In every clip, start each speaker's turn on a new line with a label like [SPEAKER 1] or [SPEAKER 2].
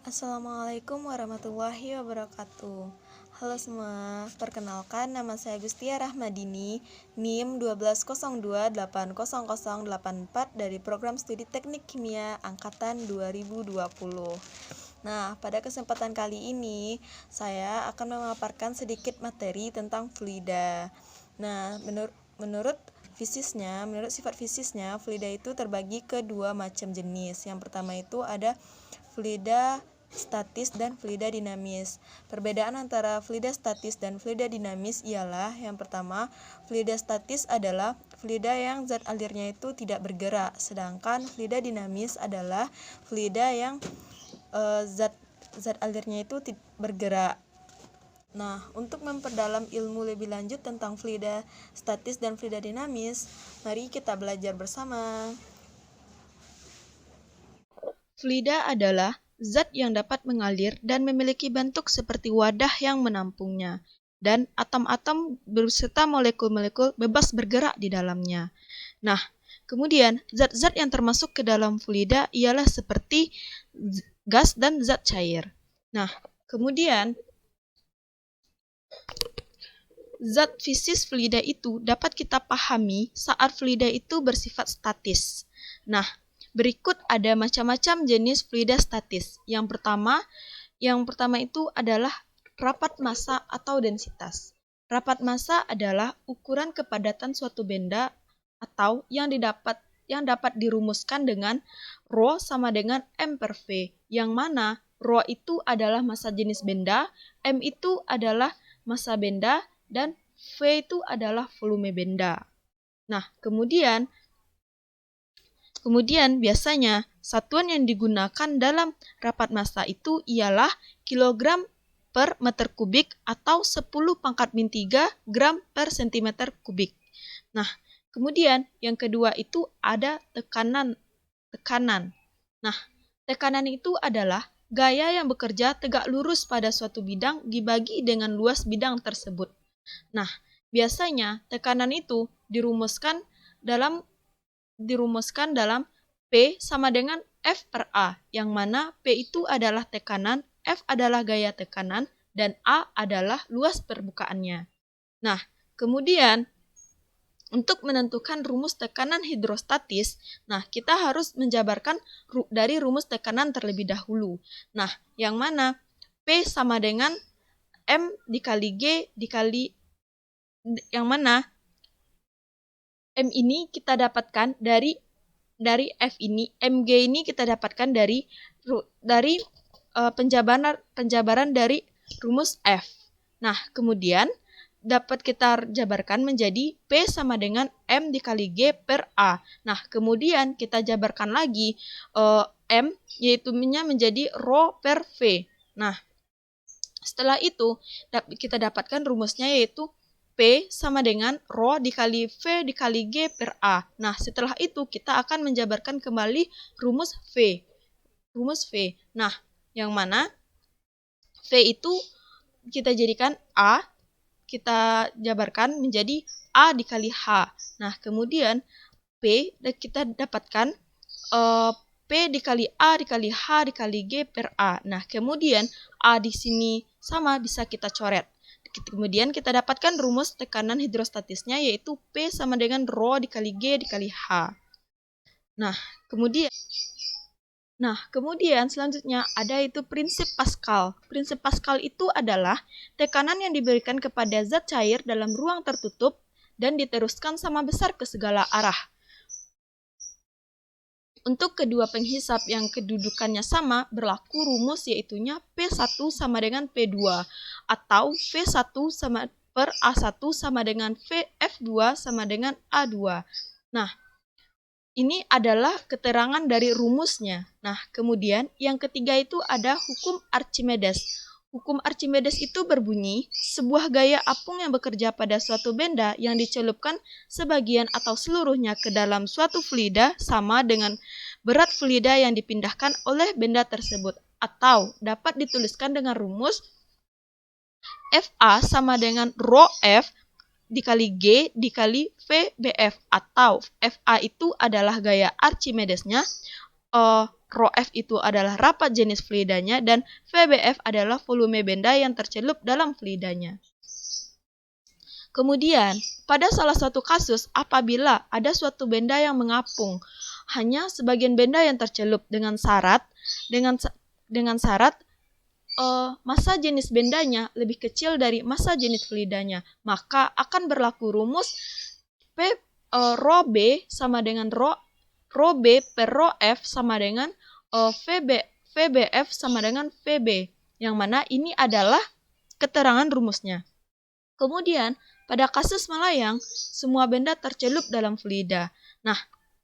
[SPEAKER 1] Assalamualaikum warahmatullahi wabarakatuh. Halo semua, perkenalkan nama saya Gustia Rahmadini, NIM 1202800084 dari Program Studi Teknik Kimia Angkatan 2020. Nah, pada kesempatan kali ini saya akan memaparkan sedikit materi tentang fluida. Nah, menurut sifat fisisnya, fluida itu terbagi ke dua macam jenis. Yang pertama itu ada fluida statis dan fluida dinamis. Perbedaan antara fluida statis dan fluida dinamis ialah yang pertama, fluida statis adalah fluida yang zat alirnya itu tidak bergerak, sedangkan fluida dinamis adalah fluida yang zat alirnya itu bergerak. Nah, untuk memperdalam ilmu lebih lanjut tentang fluida statis dan fluida dinamis, mari kita belajar bersama. Fluida adalah zat yang dapat mengalir dan memiliki bentuk seperti wadah yang menampungnya, dan atom-atom beserta molekul-molekul bebas bergerak di dalamnya. Nah, kemudian zat-zat yang termasuk ke dalam fluida ialah seperti gas dan zat cair. Nah, kemudian zat fisis fluida itu dapat kita pahami saat fluida itu bersifat statis. Nah, berikut ada macam-macam jenis fluida statis. Yang pertama itu adalah rapat massa atau densitas. Rapat massa adalah ukuran kepadatan suatu benda atau yang dapat dirumuskan dengan Rho sama dengan M per V, yang mana Rho itu adalah massa jenis benda, M itu adalah massa benda, dan V itu adalah volume benda. Nah, kemudian biasanya satuan yang digunakan dalam rapat massa itu ialah kilogram per meter kubik atau 10⁻³ gram per sentimeter kubik. Nah, kemudian yang kedua itu ada tekanan. Nah, tekanan itu adalah gaya yang bekerja tegak lurus pada suatu bidang dibagi dengan luas bidang tersebut. Nah, biasanya tekanan itu dirumuskan dalam P sama dengan F per A, yang mana P itu adalah tekanan, F adalah gaya tekanan, dan A adalah luas permukaannya. Nah, kemudian untuk menentukan rumus tekanan hidrostatis, nah kita harus menjabarkan dari rumus tekanan terlebih dahulu. Nah, yang mana P sama dengan M dikali G dikali, yang mana M ini kita dapatkan dari F ini, Mg ini kita dapatkan dari penjabaran dari rumus F. Nah, kemudian dapat kita jabarkan menjadi P sama dengan M dikali G per A. Nah, kemudian kita jabarkan lagi M, yaitu menjadi Rho per V. Nah, setelah itu kita dapatkan rumusnya yaitu P sama dengan Rho dikali V dikali G per A. Nah, setelah itu kita akan menjabarkan kembali rumus V. Nah, yang mana V itu kita jadikan A, kita jabarkan menjadi A dikali H. Nah, kemudian P kita dapatkan P dikali A dikali H dikali G per A. Nah, kemudian A di sini sama bisa kita coret. Kemudian kita dapatkan rumus tekanan hidrostatisnya yaitu P sama dengan Rho dikali G dikali H. Nah, kemudian selanjutnya ada itu prinsip Pascal. Prinsip Pascal itu adalah tekanan yang diberikan kepada zat cair dalam ruang tertutup dan diteruskan sama besar ke segala arah. Untuk kedua penghisap yang kedudukannya sama, berlaku rumus yaitunya P1 sama dengan P2 atau V1 sama per A1 sama dengan F2 sama dengan A2. Nah, ini adalah keterangan dari rumusnya. Nah, kemudian yang ketiga itu ada hukum Archimedes. Hukum Archimedes itu berbunyi, sebuah gaya apung yang bekerja pada suatu benda yang dicelupkan sebagian atau seluruhnya ke dalam suatu fluida sama dengan berat fluida yang dipindahkan oleh benda tersebut, atau dapat dituliskan dengan rumus Fa sama dengan Rho F dikali G dikali VBF, atau Fa itu adalah gaya Archimedesnya, Rho F itu adalah rapat jenis fluidanya, dan VBF adalah volume benda yang tercelup dalam fluidanya. Kemudian, pada salah satu kasus, apabila ada suatu benda yang mengapung, hanya sebagian benda yang tercelup dengan syarat massa jenis bendanya lebih kecil dari massa jenis fluidanya, maka akan berlaku rumus Rho B sama dengan Rho B per Rho F sama dengan VBF sama dengan VB, yang mana ini adalah keterangan rumusnya. Kemudian, pada kasus melayang, semua benda tercelup dalam fluida. Nah,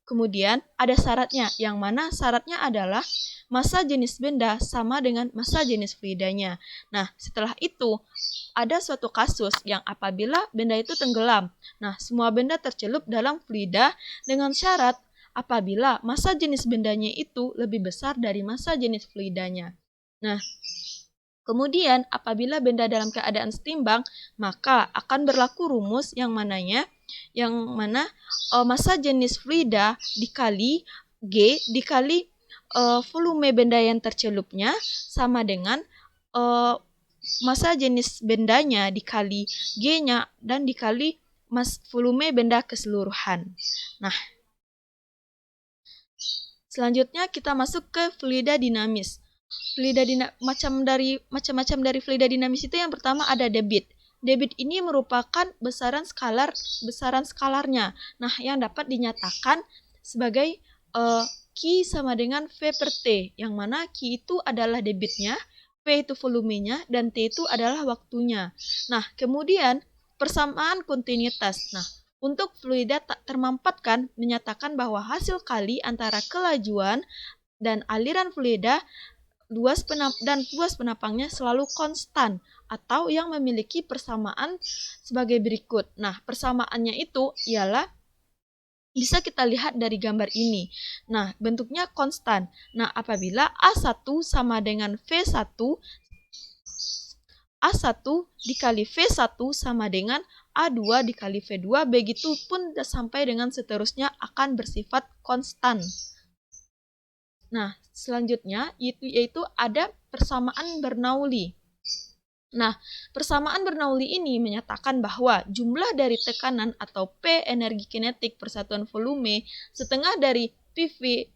[SPEAKER 1] kemudian ada syaratnya, yang mana syaratnya adalah massa jenis benda sama dengan massa jenis fluidanya. Nah, setelah itu, ada suatu kasus yang apabila benda itu tenggelam. Nah, semua benda tercelup dalam fluida dengan syarat apabila massa jenis bendanya itu lebih besar dari massa jenis fluidanya. Nah, kemudian apabila benda dalam keadaan setimbang, maka akan berlaku rumus yang mana massa jenis fluida dikali G dikali volume benda yang tercelupnya sama dengan massa jenis bendanya dikali G-nya dan dikali volume benda keseluruhan. Nah, selanjutnya kita masuk ke fluida dinamis. Macam-macam dari fluida dinamis itu yang pertama ada debit. Debit ini merupakan besaran skalarnya. Nah, yang dapat dinyatakan sebagai Q sama dengan V per T, yang mana Q itu adalah debitnya, V itu volumenya, dan T itu adalah waktunya. Nah, kemudian persamaan kontinuitas. Nah, untuk fluida tak termampatkan menyatakan bahwa hasil kali antara kelajuan dan aliran fluida luas penapangnya selalu konstan atau yang memiliki persamaan sebagai berikut. Nah, persamaannya itu ialah bisa kita lihat dari gambar ini. Nah, bentuknya konstan. Nah, apabila A1 sama dengan V1, A1 dikali V1 sama dengan A2 dikali V2, begitu pun sampai dengan seterusnya akan bersifat konstan. Nah, selanjutnya yaitu ada persamaan Bernoulli. Nah, persamaan Bernoulli ini menyatakan bahwa jumlah dari tekanan atau P energi kinetik persatuan volume setengah dari PV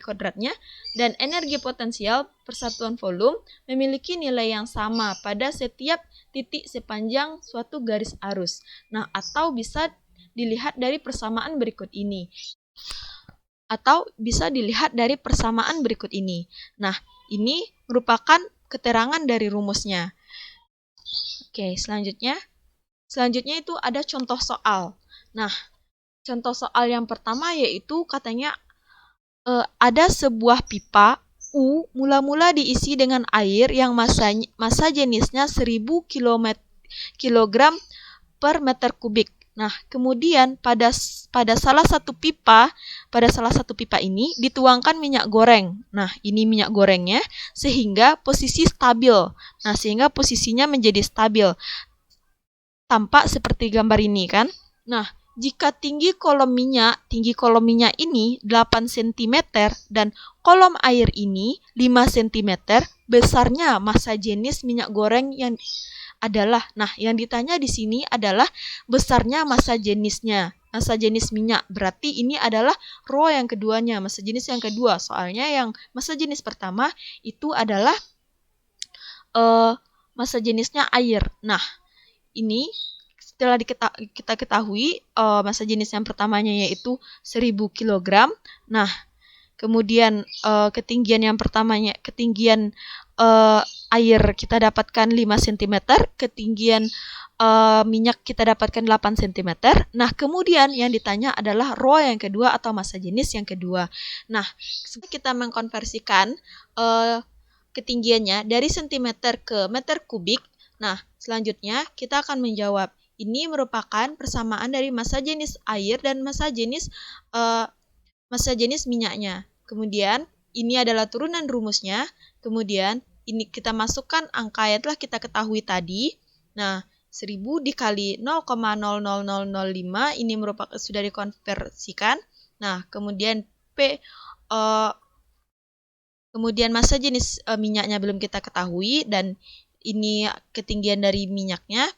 [SPEAKER 1] kodratnya dan energi potensial persatuan volume memiliki nilai yang sama pada setiap titik sepanjang suatu garis arus. Nah, atau bisa dilihat dari persamaan berikut ini. Nah, ini merupakan keterangan dari rumusnya. Oke, selanjutnya itu ada contoh soal. Nah, contoh soal yang pertama yaitu katanya ada sebuah pipa U mula-mula diisi dengan air yang massa jenisnya 1000 kg per meter kubik. Nah, kemudian pada salah satu pipa ini dituangkan minyak goreng. Nah, ini minyak gorengnya sehingga posisi stabil. Nah, sehingga posisinya menjadi stabil. Tampak seperti gambar ini kan? Nah, jika tinggi kolom minyak ini 8 cm dan kolom air ini 5 cm, besarnya massa jenis minyak goreng yang adalah, nah yang ditanya di sini adalah besarnya massa jenisnya, massa jenis minyak. Berarti ini adalah Rho yang keduanya, massa jenis yang kedua. Soalnya yang massa jenis pertama itu adalah massa jenisnya air. Nah, ini setelah kita ketahui massa jenis yang pertamanya yaitu 1000 kg. Nah, kemudian ketinggian yang pertamanya, ketinggian air kita dapatkan 5 cm, ketinggian minyak kita dapatkan 8 cm. Nah, kemudian yang ditanya adalah Rho yang kedua atau massa jenis yang kedua. Nah, kita mengkonversikan ketinggiannya dari cm ke meter kubik. Nah, selanjutnya kita akan menjawab. Ini merupakan persamaan dari massa jenis air dan massa jenis minyaknya. Kemudian, ini adalah turunan rumusnya. Kemudian, ini kita masukkan angka yang telah kita ketahui tadi. Nah, 1000 dikali 0,00005 ini merupakan sudah dikonversikan. Nah, kemudian P Kemudian massa jenis minyaknya belum kita ketahui dan ini ketinggian dari minyaknya.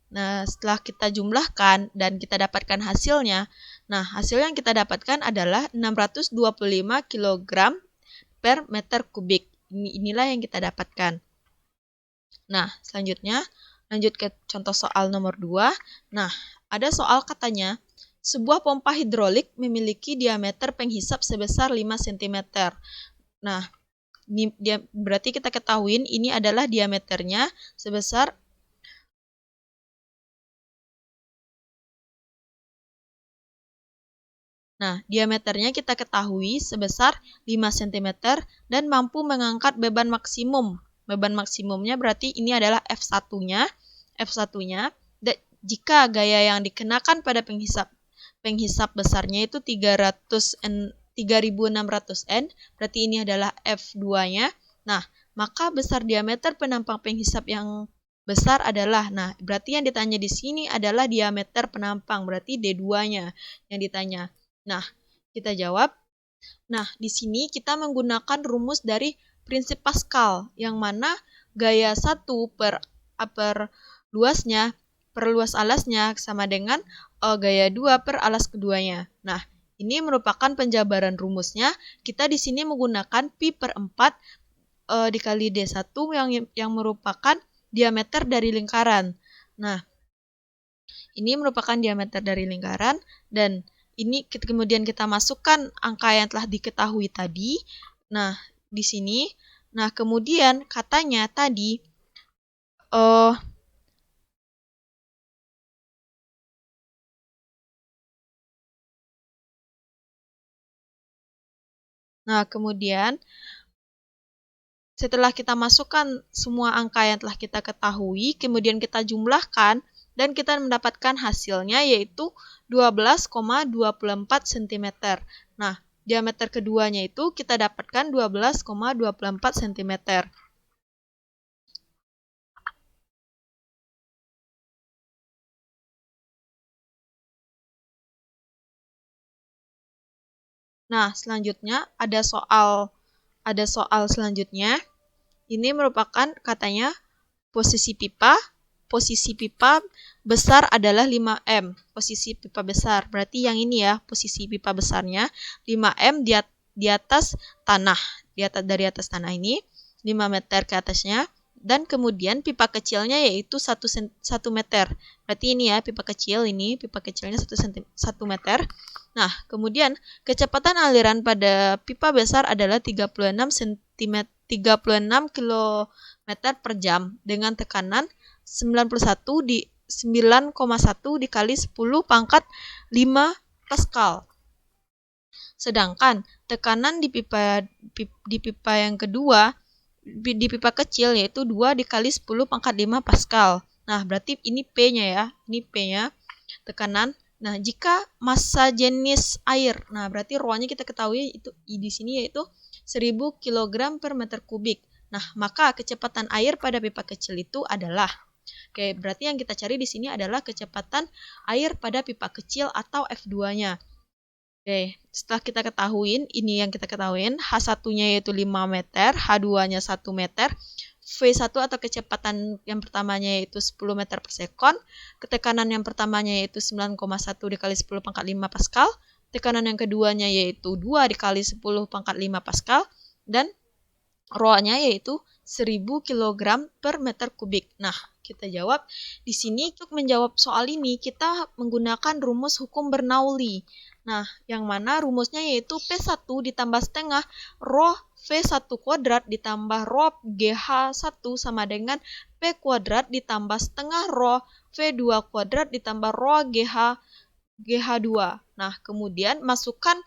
[SPEAKER 1] Nah, setelah kita jumlahkan dan kita dapatkan hasilnya, nah hasil yang kita dapatkan adalah 625 kg per meter kubik. Inilah yang kita dapatkan. Nah, selanjutnya lanjut ke contoh soal nomor 2. Nah, ada soal katanya, sebuah pompa hidrolik memiliki diameter penghisap sebesar 5 cm. Nah, berarti kita ketahuin ini adalah diameternya sebesar diameternya kita ketahui sebesar 5 cm dan mampu mengangkat beban maksimum. Beban maksimumnya berarti ini adalah F1-nya. F1-nya jika gaya yang dikenakan pada penghisap besarnya itu 3600 N, berarti ini adalah F2-nya. Nah, maka besar diameter penampang penghisap yang besar adalah, nah berarti yang ditanya di sini adalah diameter penampang, berarti D2-nya yang ditanya. Nah, kita jawab. Nah, di sini kita menggunakan rumus dari prinsip Pascal, yang mana gaya 1 per luasnya, per luas alasnya sama dengan gaya 2 per alas keduanya. Nah, ini merupakan penjabaran rumusnya. Kita di sini menggunakan pi per 4 dikali D1 yang merupakan diameter dari lingkaran. Nah, ini merupakan diameter dari lingkaran dan ini kemudian kita masukkan angka yang telah diketahui tadi. Nah, di sini. Nah, kemudian katanya tadi nah, kemudian setelah kita masukkan semua angka yang telah kita ketahui, kemudian kita jumlahkan dan kita mendapatkan hasilnya yaitu 12,24 cm. Nah, diameter keduanya itu kita dapatkan 12,24 cm. Nah, selanjutnya ada soal selanjutnya. Ini merupakan katanya posisi pipa besar adalah 5M. Posisi pipa besar, berarti yang ini ya, posisi pipa besarnya 5M di atas tanah, dari atas tanah ini, 5 meter ke atasnya. Dan kemudian pipa kecilnya yaitu 1 meter. Berarti ini ya, pipa kecilnya 1 meter. Nah, kemudian kecepatan aliran pada pipa besar adalah 36 km per jam dengan tekanan 9,1 dikali 10 pangkat 5 Pascal. Sedangkan tekanan di pipa yang kedua, di pipa kecil yaitu 2 dikali 10 pangkat 5 Pascal. Nah, berarti ini P-nya ya. Ini P-nya, tekanan. Nah, jika massa jenis air, nah berarti rho-nya kita ketahui itu di sini yaitu 1000 kg per meter kubik. Nah, maka kecepatan air pada pipa kecil itu adalah, oke, berarti yang kita cari di sini adalah kecepatan air pada pipa kecil atau F2-nya. Oke, setelah kita ketahuin, ini yang kita ketahuin, H1-nya yaitu 5 meter, H2-nya 1 meter, V1 atau kecepatan yang pertamanya yaitu 10 meter per sekon, ketekanan yang pertamanya yaitu 9,1 dikali 10 pangkat 5 Pascal, tekanan yang keduanya yaitu 2 dikali 10 pangkat 5 Pascal, dan rho-nya yaitu 1000 kg per meter kubik. Nah, kita jawab di sini. Untuk menjawab soal ini, kita menggunakan rumus hukum Bernoulli. Nah, yang mana rumusnya yaitu P1 ditambah setengah rho V1 kuadrat ditambah rho GH1 sama dengan P kuadrat ditambah setengah rho V2 kuadrat ditambah rho GH2. Nah, kemudian masukkan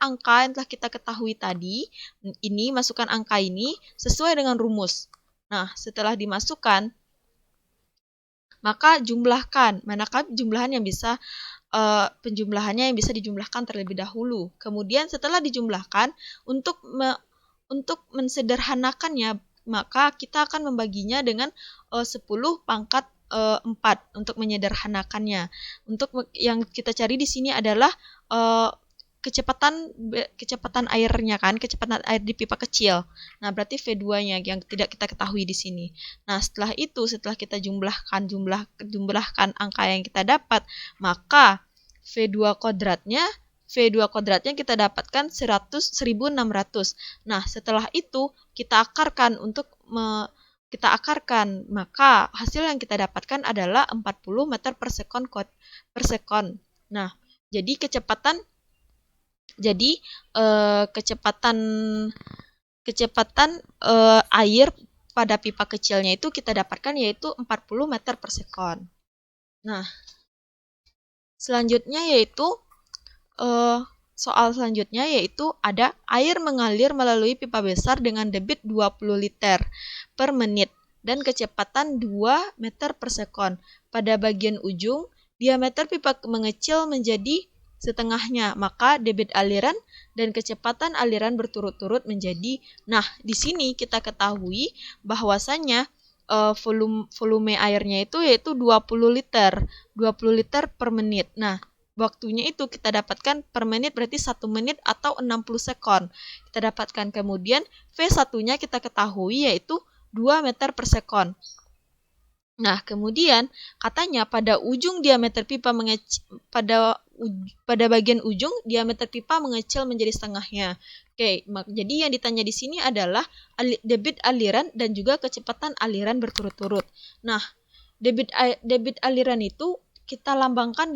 [SPEAKER 1] angka yang telah kita ketahui tadi. Ini masukkan angka ini sesuai dengan rumus. Nah, setelah dimasukkan, maka jumlahkan. Manakah jumlahan yang bisa penjumlahannya yang bisa dijumlahkan terlebih dahulu. Kemudian setelah dijumlahkan, untuk mensederhanakannya, maka kita akan membaginya dengan 10 pangkat 4 untuk menyederhanakannya. Untuk yang kita cari di sini adalah kecepatan airnya kan, kecepatan air di pipa kecil. Nah, berarti V2-nya yang tidak kita ketahui di sini. Nah, setelah kita jumlahkan angka yang kita dapat, maka V2 kuadratnya kita dapatkan 1600. Nah, setelah itu kita akarkan maka hasil yang kita dapatkan adalah 40 meter per sekon. Nah, jadi kecepatan air pada pipa kecilnya itu kita dapatkan yaitu 40 meter per sekon. Nah, selanjutnya yaitu soal selanjutnya yaitu ada air mengalir melalui pipa besar dengan debit 20 liter per menit dan kecepatan 2 meter per sekon. Pada bagian ujung, diameter pipa mengecil menjadi setengahnya, maka debit aliran dan kecepatan aliran berturut-turut menjadi. Nah, di sini kita ketahui bahwasannya volume airnya itu yaitu 20 liter per menit. Nah, waktunya itu kita dapatkan per menit berarti 1 menit atau 60 sekon. Kita dapatkan kemudian V1-nya kita ketahui yaitu 2 meter per sekon. Nah, kemudian katanya pada bagian ujung diameter pipa mengecil menjadi setengahnya. Oke, jadi yang ditanya di sini adalah debit aliran dan juga kecepatan aliran berturut-turut. Nah, debit aliran itu dilambangkan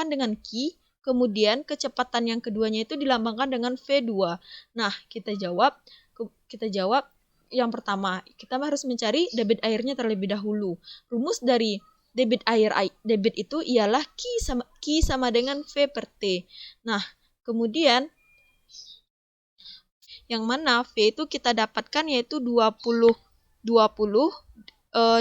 [SPEAKER 1] dengan Q, kemudian kecepatan yang keduanya itu dilambangkan dengan V2. Nah, kita jawab yang pertama, kita harus mencari debit airnya terlebih dahulu. Rumus dari debit itu ialah Q sama dengan V per T. Nah, kemudian yang mana V itu kita dapatkan yaitu 20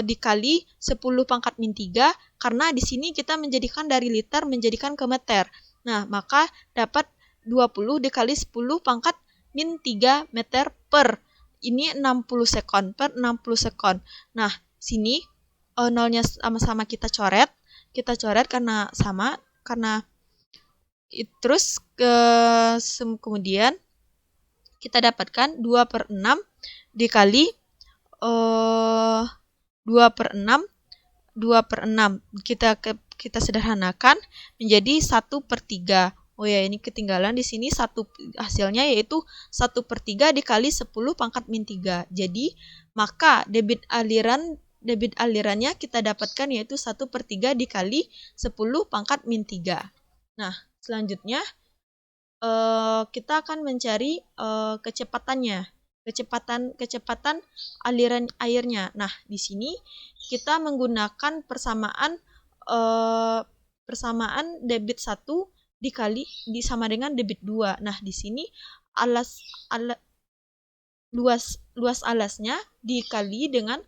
[SPEAKER 1] dikali 10 pangkat min 3 karena di sini kita menjadikan dari liter menjadikan ke meter. Nah, maka dapat 20 dikali 10 pangkat min 3 meter per. Ini 60 sekon per 60 sekon. Nah, sini nolnya sama-sama kita coret karena sama, terus kemudian kita dapatkan 2 per 6 dikali 2 per 6 kita sederhanakan menjadi 1 per 3. Oh ya, ini ketinggalan di sini hasilnya yaitu 1 per 3 dikali 10 pangkat min 3. Jadi, maka debit alirannya kita dapatkan yaitu 1 per 3 dikali 10 pangkat min 3. Nah, selanjutnya kita akan mencari kecepatannya. Kecepatan aliran airnya. Nah, di sini kita menggunakan persamaan debit 1 sama dengan debit 2. Nah, di sini luas alasnya dikali dengan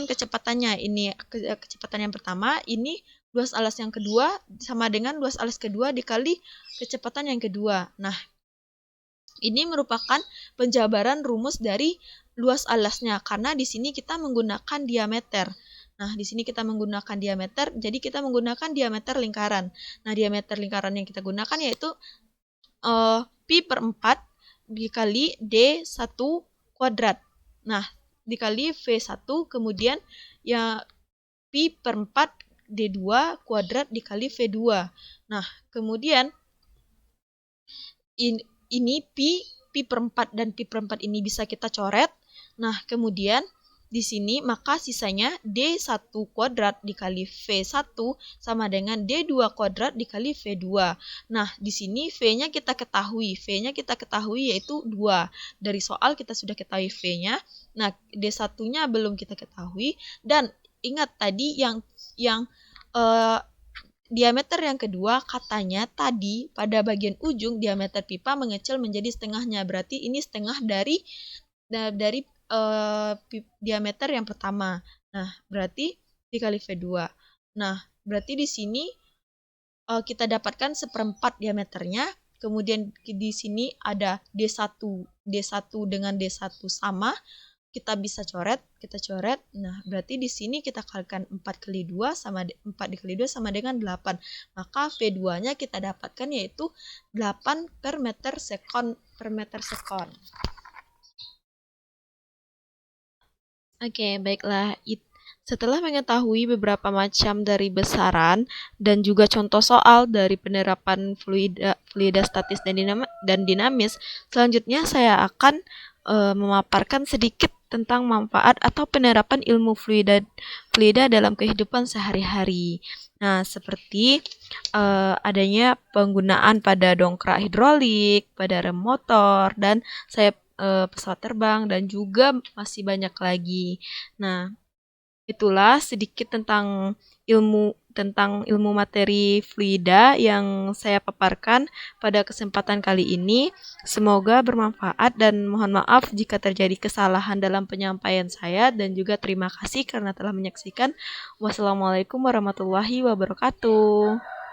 [SPEAKER 1] kecepatannya. Ini kecepatan yang pertama, ini luas alas yang kedua sama dengan luas alas kedua dikali kecepatan yang kedua. Nah, ini merupakan penjabaran rumus dari luas alasnya karena di sini kita menggunakan diameter. Nah, di sini kita menggunakan diameter, jadi kita menggunakan diameter lingkaran. Nah, diameter lingkaran yang kita gunakan yaitu pi per 4 dikali D1 kuadrat. Nah, dikali V1, kemudian ya pi per 4 D2 kuadrat dikali V2. Nah, kemudian ini pi per 4 dan pi per 4 ini bisa kita coret. Nah, kemudian di sini maka sisanya D1 kuadrat dikali V1 sama dengan D2 kuadrat dikali V2. Nah, di sini V-nya kita ketahui. V-nya kita ketahui yaitu 2. Dari soal kita sudah ketahui V-nya. Nah, D1-nya belum kita ketahui. Dan ingat tadi yang diameter yang kedua katanya tadi pada bagian ujung diameter pipa mengecil menjadi setengahnya. Berarti ini setengah dari diameter yang pertama. Nah, berarti dikali V2. Nah, berarti di sini kita dapatkan seperempat diameternya. Kemudian di sini ada D1 dengan D1 sama. kita bisa coret, kita coret. Nah, berarti di sini kita kalikan 4 kali 2 sama 4 dikali 2 sama dengan 8. Maka V2-nya kita dapatkan yaitu 8 per meter sekon per meter sekon. Oke, baiklah. Setelah mengetahui beberapa macam dari besaran dan juga contoh soal dari penerapan fluida statis dan dinamis, selanjutnya saya akan memaparkan sedikit tentang manfaat atau penerapan ilmu fluida dalam kehidupan sehari-hari. Nah, seperti adanya penggunaan pada dongkrak hidrolik, pada rem motor, dan sayap pesawat terbang, dan juga masih banyak lagi. Nah, itulah sedikit tentang ilmu materi fluida yang saya paparkan pada kesempatan kali ini. Semoga bermanfaat dan mohon maaf jika terjadi kesalahan dalam penyampaian saya, dan juga terima kasih karena telah menyaksikan. Wassalamualaikum warahmatullahi wabarakatuh.